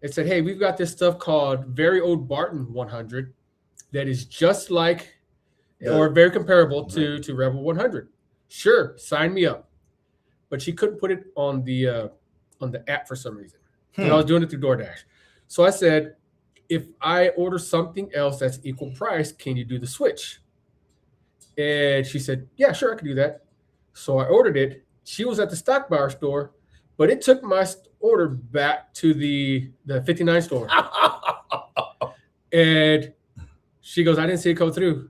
and said, "Hey, we've got this stuff called Very Old Barton 100 that is just like." Or very comparable to Rebel 100. Sure, sign me up. But she couldn't put it on the app for some reason. And I was doing it through DoorDash. So I said, if I order something else that's equal price, can you do the switch? And she said, yeah, sure, I can do that. So I ordered it. She was at the stock bar store, but it took my order back to the 59 store. And she goes, I didn't see it go through.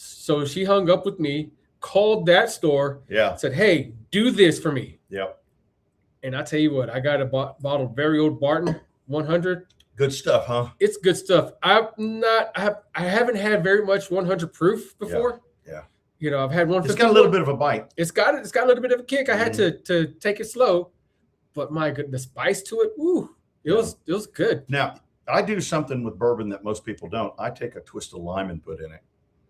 So she hung up with me, called that store, said, hey, do this for me. Yep. And I tell you what, I got a bottle of Very Old Barton 100. Good stuff, huh? It's good stuff. I haven't had very much 100 proof before. Yeah. I've had 150. It's got a little bit of a bite. It's got a little bit of a kick. I had to take it slow, but my goodness, the spice to it, it was good. Now, I do something with bourbon that most people don't. I take a twist of lime and put in it.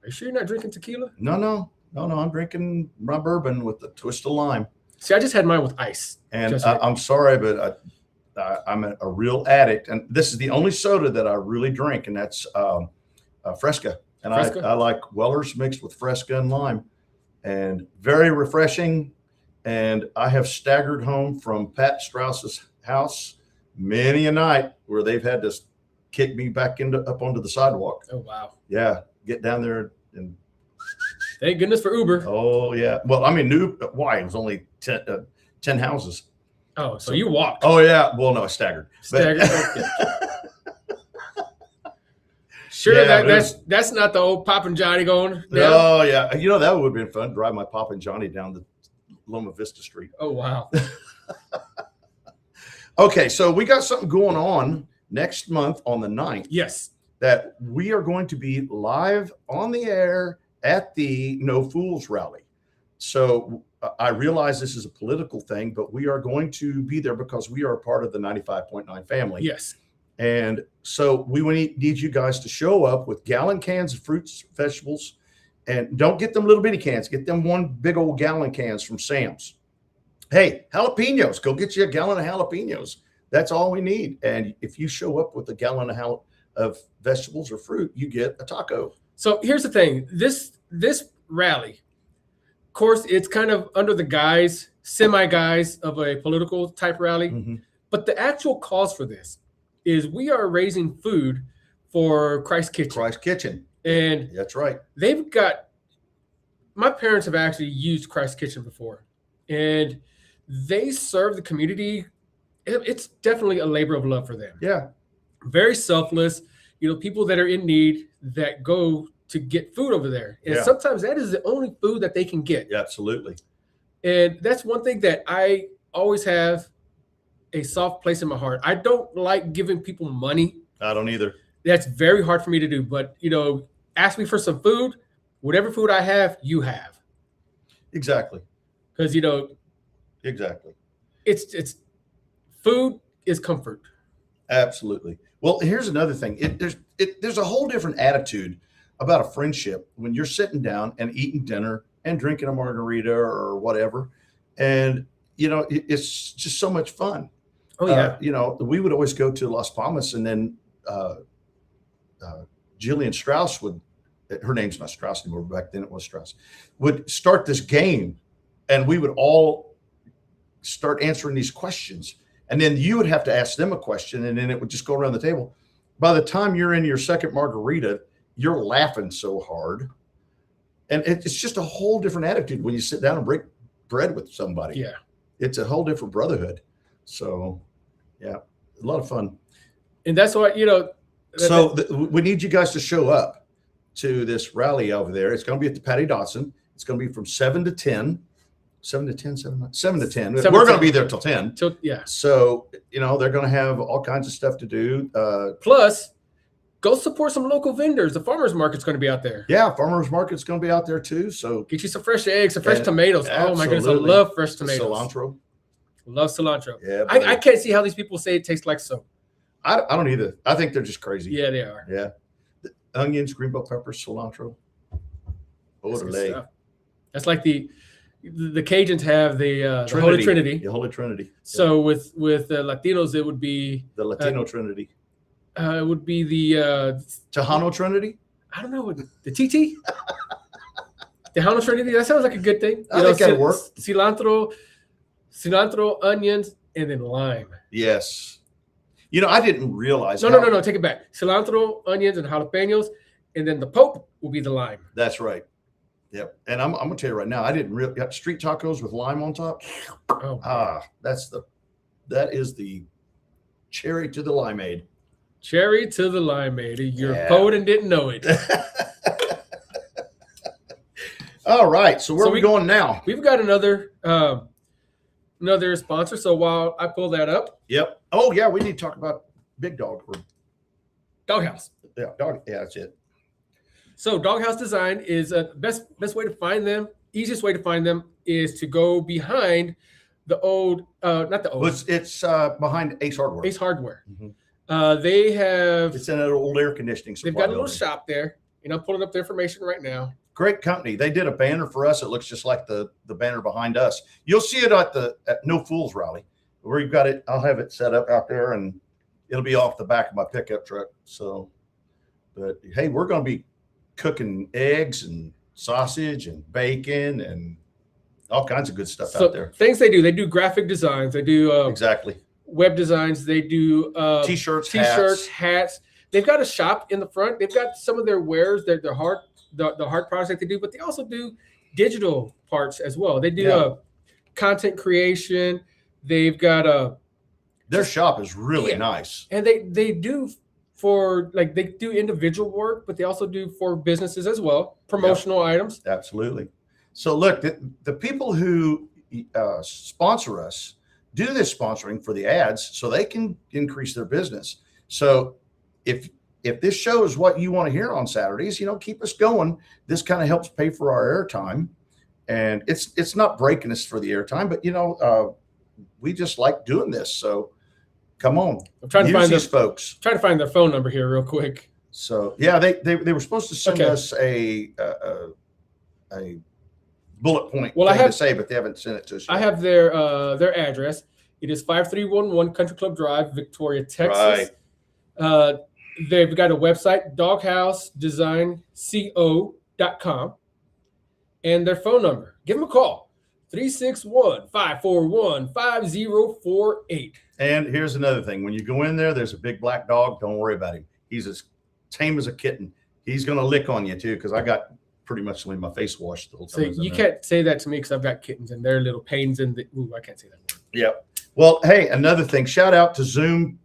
Are you sure you're not drinking tequila? No. I'm drinking my bourbon with a twist of lime. See, I just had mine with ice. And I'm sorry, but I'm a real addict. And this is the only soda that I really drink, and that's Fresca. And Fresca? I like Weller's mixed with Fresca and lime. And very refreshing. And I have staggered home from Pat Strauss's house many a night where they've had to kick me back up onto the sidewalk. Oh, wow. Yeah. Get down there and thank goodness for Uber. Oh yeah. Well, I mean, why? It was only 10 houses. Oh, so you walked. Oh yeah. Well, no, I staggered. Sure, that's not the old Pop and Johnny going down. Oh yeah. That would have been fun. Drive my Pop and Johnny down the Loma Vista Street. Oh wow. Okay, so we got something going on next month on the 9th. Yes. That we are going to be live on the air at the No Fools rally. So I realize this is a political thing, but we are going to be there because we are a part of the 95.9 family. Yes. And so we need you guys to show up with gallon cans of fruits, vegetables, and don't get them little bitty cans. Get them one big old gallon cans from Sam's. Hey, jalapenos, go get you a gallon of jalapenos. That's all we need. And if you show up with a gallon of vegetables or fruit, you get a taco. So here's the thing. This rally, of course, it's kind of under the semi-guise of a political type rally. Mm-hmm. But the actual cause for this is we are raising food for Christ Kitchen. Christ Kitchen. And that's right. My parents have actually used Christ Kitchen before. and they serve the community. It's definitely a labor of love for them. Yeah. Very selfless, people that are in need that go to get food over there. And Yeah. sometimes that is the only food that they can get. Yeah, absolutely. And that's one thing that I always have a soft place in my heart. I don't like giving people money. I don't either. That's very hard for me to do. But, ask me for some food, whatever food I have, you have. Exactly. Because, exactly. It's food is comfort. Absolutely. Well, here's another thing. There's a whole different attitude about a friendship when you're sitting down and eating dinner and drinking a margarita or whatever. And, it's just so much fun. Oh, yeah. We would always go to Las Palmas, and then Jillian Strauss her name's not Strauss anymore, back then it was Strauss, would start this game, and we would all start answering these questions. And then you would have to ask them a question, and then it would just go around the table. By the time you're in your second margarita, you're laughing so hard. And it's just a whole different attitude when you sit down and break bread with somebody. Yeah. It's a whole different brotherhood. So, yeah, a lot of fun. And that's why, we need you guys to show up to this rally over there. It's going to be at the Patty Dodson. It's going to be from 7 to 10. 7 to 10. We're going to be there till 10. Yeah. So, they're going to have all kinds of stuff to do. Plus, go support some local vendors. The farmers market's going to be out there. Yeah, farmers market's going to be out there too. So get you some fresh eggs, some fresh tomatoes. Absolutely. Oh my goodness, I love fresh tomatoes. Cilantro. Love cilantro. Yeah, I can't see how these people say it tastes like soap. I don't either. I think they're just crazy. Yeah, they are. Yeah. The onions, green bell peppers, cilantro. That's like the Cajuns have the Holy Trinity. The Holy Trinity. So with Latinos, it would be the Latino Trinity. It would be the Tejano Trinity. I don't know, the TT. Tejano Trinity. That sounds like a good thing. I think that'll work. Cilantro, onions, and then lime. Yes. I didn't realize. No. Take it back. Cilantro, onions, and jalapenos, and then the Pope will be the lime. That's right. Yep. And I'm gonna tell you right now, I didn't really got street tacos with lime on top. Oh, that is the cherry to the limeade. Cherry to the limeade. You're a poet and didn't know it. All right. So where are we going now? We've got another sponsor. So while I pull that up. Yep. Oh yeah, we need to talk about Big Dog or Doghouse. Yeah, Dog. Yeah, that's it. So Doghouse Design is a best way to find them. Easiest way to find them is to go behind the old, not the old. It's behind Ace Hardware. Ace Hardware. Mm-hmm. They have. It's in an old air conditioning supply. They've got a little shop there. I'm pulling up the information right now. Great company. They did a banner for us. It looks just like the banner behind us. You'll see it at No Fools Rally, where you've got it. I'll have it set up out there, and it'll be off the back of my pickup truck. So, but hey, we're going to be cooking eggs and sausage and bacon and all kinds of good stuff out there. Things they do graphic designs. They do exactly web designs. They do t-shirts, hats. They've got a shop in the front. They've got some of their wares, their hard products that they do, but they also do digital parts as well. They do content creation. They've got their shop is really nice, and they do. They do individual work, but they also do for businesses as well, promotional items. Absolutely. So look, the people who sponsor us do this sponsoring for the ads so they can increase their business. So if this show is what you want to hear on Saturdays, keep us going. This kind of helps pay for our airtime, and it's not breaking us for the airtime, but we just like doing this. So come on. I'm trying to find these folks. Trying to find their phone number here real quick. So yeah, they were supposed to send us a bullet point to say, but they haven't sent it to us yet. I have their address. It is 5311 Country Club Drive, Victoria, Texas. Right. They've got a website, doghousedesignco.com, and their phone number. Give them a call, 361-541-5048. And here's another thing. When you go in there, there's a big black dog. Don't worry about him. He's as tame as a kitten. He's going to lick on you too, because I got pretty much leave my face washed the whole So time. you can't say that to me because I've got kittens and they're little pains in the. Ooh, I can't say that word. Yep. Well, hey, another thing. Shout out to Zoom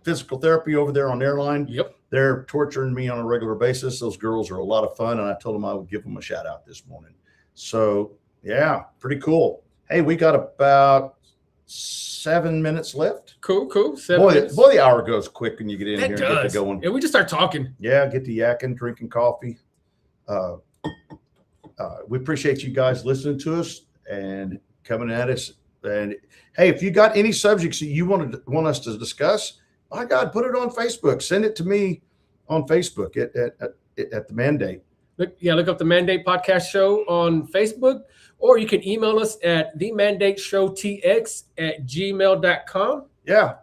physical therapy over there on Airline. Yep. They're torturing me on a regular basis. Those girls are a lot of fun, and I told them I would give them a shout out this morning. So yeah, pretty cool. Hey, we got about 7 minutes left. Cool. Boy, the hour goes quick when you get in here and get to going. And we just start talking. Yeah, get to yakking, drinking coffee. We appreciate you guys listening to us and coming at us. And hey, if you got any subjects that you want us to discuss, my God, put it on Facebook. Send it to me on Facebook at the Mandate. Look up the Mandate Podcast Show on Facebook, or you can email us at themandateshowtx@gmail.com. Yeah.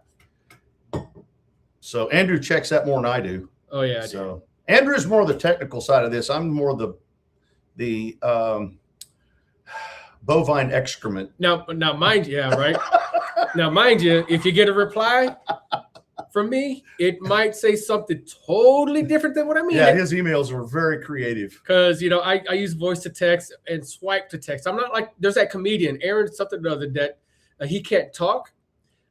So Andrew checks that more than I do. Oh yeah. So Andrew's more the technical side of this. I'm more the bovine excrement. Now mind you, yeah, right. Now mind you, if you get a reply from me, it might say something totally different than what I mean. Yeah, his emails are very creative. Because I use voice to text and swipe to text. I'm not like there's that comedian Aaron something or other that he can't talk,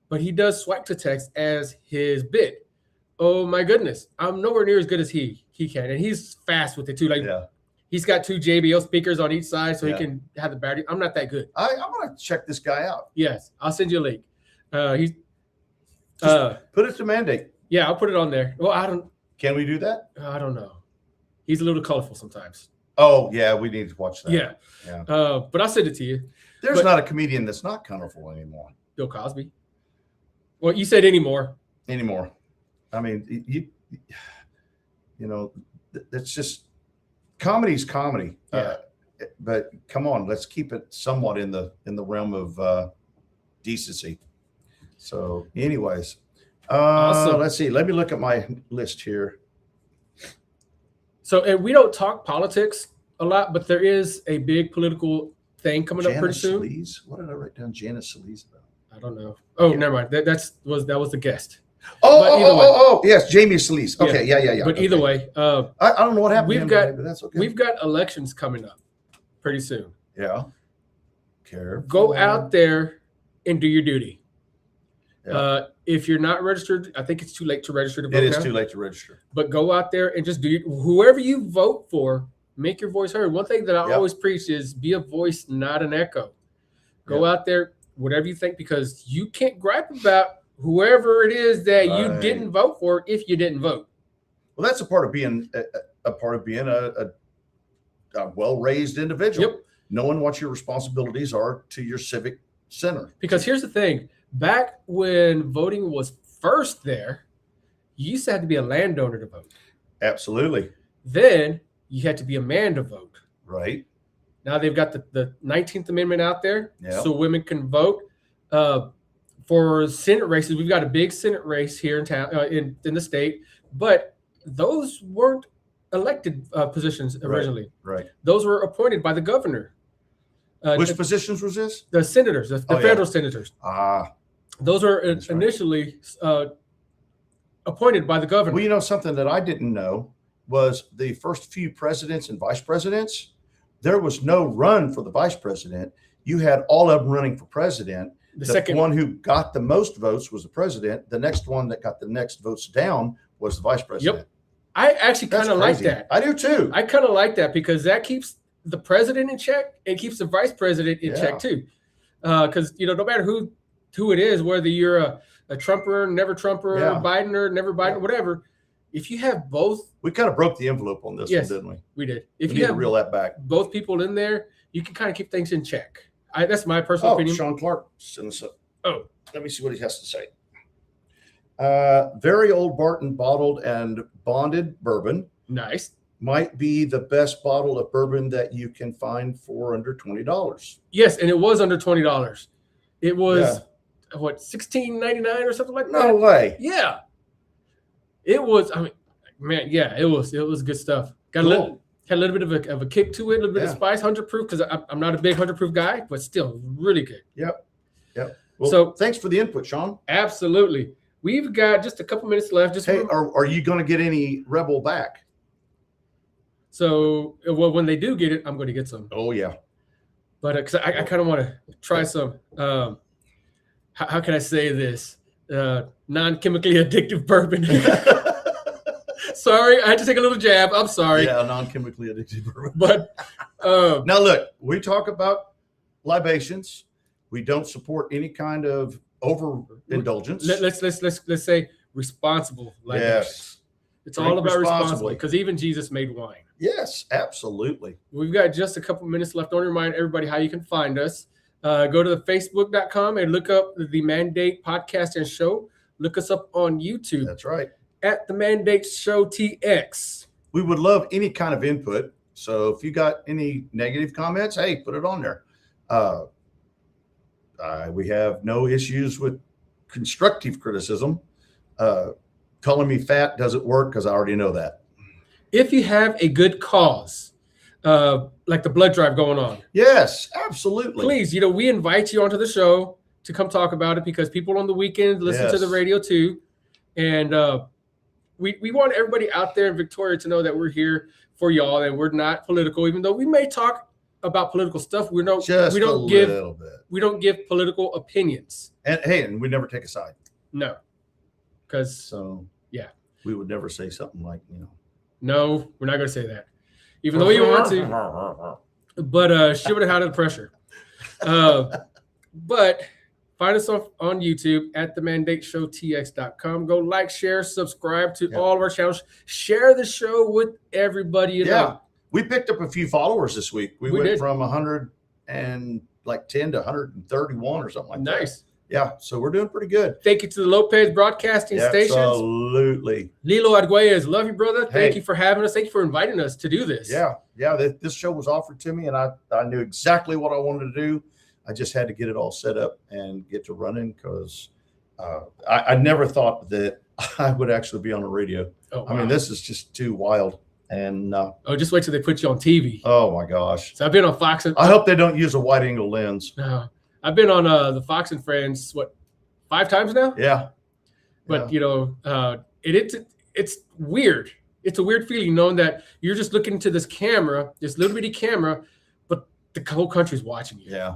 but he does swipe to text as his bit. Oh my goodness, I'm nowhere near as good as he can, and he's fast with it too. Like he's got 2 JBL speakers on each side, so he can have the battery. I'm not that good. I'm gonna check this guy out. Yes, I'll send you a link. He's put it to Mandate. Yeah, I'll put it on there. Well, Can we do that? I don't know. He's a little colorful sometimes. Oh yeah, we need to watch that. Yeah. But I'll send it to you. There's not a comedian that's not colorful anymore. Bill Cosby. Well, you said anymore. I mean, you know, it's just comedy's comedy. Yeah. But come on, let's keep it somewhat in the realm of decency. So, anyways, awesome. Let's see. Let me look at my list here. So, and we don't talk politics a lot, but there is a big political thing coming up pretty soon. Janice Lees? What did I write down Janice Lees about? I don't know. Oh, never mind. That was the guest. Yes, Jamie Sleece. Okay, yeah. But either way, I don't know what happened. But that's okay. We've got elections coming up pretty soon. Yeah. Careful. Go out there and do your duty. Yeah. If you're not registered, I think it's too late to register to vote. It is too late to register. But go out there and just do whoever you vote for, make your voice heard. One thing that I always preach is be a voice, not an echo. Go out there, whatever you think, because you can't gripe about whoever it is that you didn't vote for if you didn't vote. Well, that's a part of being a well-raised individual. Yep. Knowing what your responsibilities are to your civic center. Because here's the thing. Back when voting was first there, you used to have to be a landowner to vote. Absolutely. Then you had to be a man to vote. Right. Now they've got the 19th Amendment out there, so women can vote. For Senate races, we've got a big Senate race here in town, in the state, but those weren't elected positions originally. Right. Those were appointed by the governor. Which positions was this? The senators, the federal senators. Those were initially appointed by the governor. Well, you know, something that I didn't know was the first few presidents and vice presidents, there was no run for the vice president. You had all of them running for president. The second one who got the most votes was the president. The next one that got the next votes down was the vice president. Yep. I actually kind of like that. I do too. I kind of like that because that keeps the president in check and keeps the vice president in check too. Because, you know, no matter who it is, whether you're a Trumper, never Trumper, Biden or never Biden, whatever, if you have both. We kind of broke the envelope on this one, didn't we? We did. If you need to reel that back. Both people in there, you can kind of keep things in check. That's my personal opinion. Sean Clark sent us up. Let me see what he has to say. Very Old Barton bottled and bonded bourbon. Nice. Might be the best bottle of bourbon that you can find for under $20. Yes, and it was under $20. It was what, $16.99 or something like that? No way. Yeah. It was, I mean, man, yeah, it was good stuff. Had a little bit of a kick to it, a little bit of spice, 100 proof, because I'm not a big 100 proof guy, but still really good. Yep. Well, so thanks for the input, Sean. Absolutely. We've got just a couple minutes left. Are you going to get any Rebel back? So when they do get it, I'm going to get some. Oh yeah. But because I kind of want to try some. How can I say this? Non-chemically addictive bourbon. Sorry, I had to take a little jab. I'm sorry. Yeah, non-chemically addictive bourbon. But now look, we talk about libations. We don't support any kind of overindulgence. Let's say responsible libations. Yes. It's all about responsibly, because even Jesus made wine. Yes, absolutely. We've got just a couple minutes left. I want to remind everybody how you can find us. Go to the facebook.com and look up the Mandate Podcast and Show. Look us up on YouTube. That's right. At the Mandate Show TX. We would love any kind of input. So if you got any negative comments, hey, put it on there. We have no issues with constructive criticism. Calling me fat doesn't work because I already know that. If you have a good cause, like the blood drive going on. Yes, absolutely. Please, we invite you onto the show to come talk about it, because people on the weekend listen to the radio too. And we want everybody out there in Victoria to know that we're here for y'all, and we're not political, even though we may talk about political stuff. We don't give political opinions. And we never take a side. No. We would never say something like, No, we're not going to say that. Even though you want to. But she would have had the pressure. But find us on YouTube at themandateshowtx.com. Go like, share, subscribe to all of our channels. Share the show with everybody you know. We picked up a few followers this week. We went from 110 to 131 or something like that. Nice. Yeah, so we're doing pretty good. Thank you to the Lopez Broadcasting Stations. Absolutely. Lilo Arguelles, love you, brother. Thank you for having us. Thank you for inviting us to do this. Yeah. This show was offered to me, and I knew exactly what I wanted to do. I just had to get it all set up and get to running, because I never thought that I would actually be on the radio. Oh, wow. I mean, this is just too wild. And just wait till they put you on TV. Oh my gosh! So I've been on Fox. I hope they don't use a wide angle lens. No, I've been on the Fox and Friends 5 times now. Yeah, but it's weird. It's a weird feeling knowing that you're just looking into this camera, this little bitty camera, but the whole country's watching you. Yeah,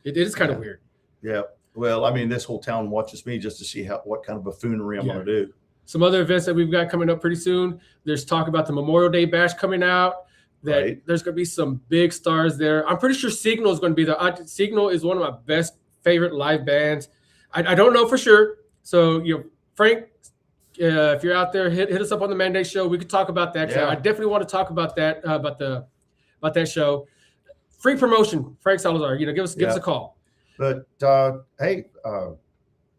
it is kind of weird. Yeah. Well, I mean, this whole town watches me just to see what kind of buffoonery I'm going to do. Some other events that we've got coming up pretty soon. There's talk about the Memorial Day Bash coming out. There's going to be some big stars there. I'm pretty sure Signal is going to be there. Signal is one of my favorite live bands. I don't know for sure. So, Frank, if you're out there, hit us up on the Mandate Show. We could talk about that. Yeah. I definitely want to talk about that, about that show. Free promotion, Frank Salazar. Give us a call. But hey.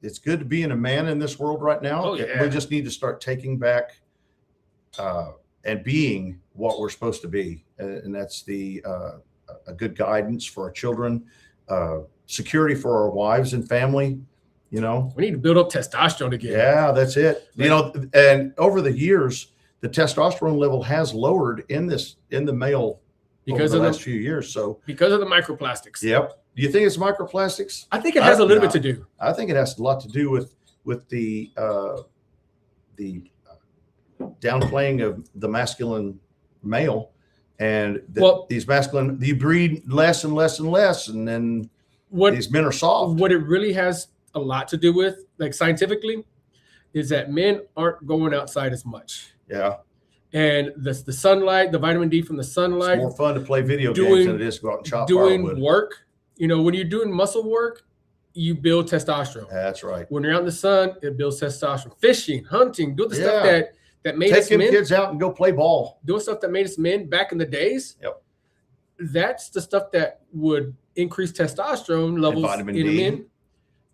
It's good to be a man in this world right now. Oh, yeah. We just need to start taking back and being what we're supposed to be. And that's a good guidance for our children, security for our wives and family. We need to build up testosterone again. Yeah, that's it. And over the years, the testosterone level has lowered in the male because over the last few years. So because of the microplastics. Yep. Do you think it's microplastics? I think it has a little bit to do. I think it has a lot to do with the downplaying of the masculine male, and these masculine, you breed less and less and less, and then these men are soft. What it really has a lot to do with, like scientifically, is that men aren't going outside as much. Yeah. And the sunlight, the vitamin D from the sunlight. It's more fun to play video games than it is to go out and chop firewood. Doing work. When you're doing muscle work, you build testosterone. That's right. When you're out in the sun, it builds testosterone. Fishing, hunting, do the stuff that made us men. Taking kids out and go play ball. Doing stuff that made us men back in the days. Yep. That's the stuff that would increase testosterone levels in men,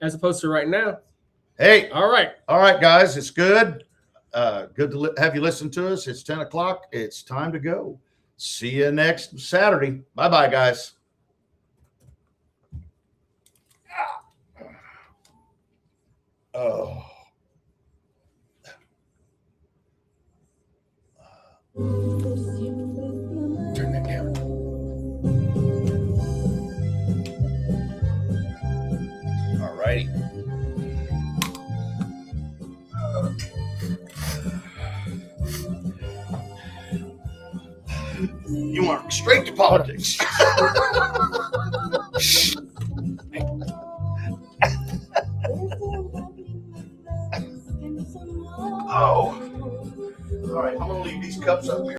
as opposed to right now. Hey. All right, guys. It's good. Good to have you listen to us. It's 10 o'clock. It's time to go. See you next Saturday. Bye-bye, guys. Oh. Turn that down. All righty. You want straight to politics. Oh. All right, I'm going to leave these cups up here.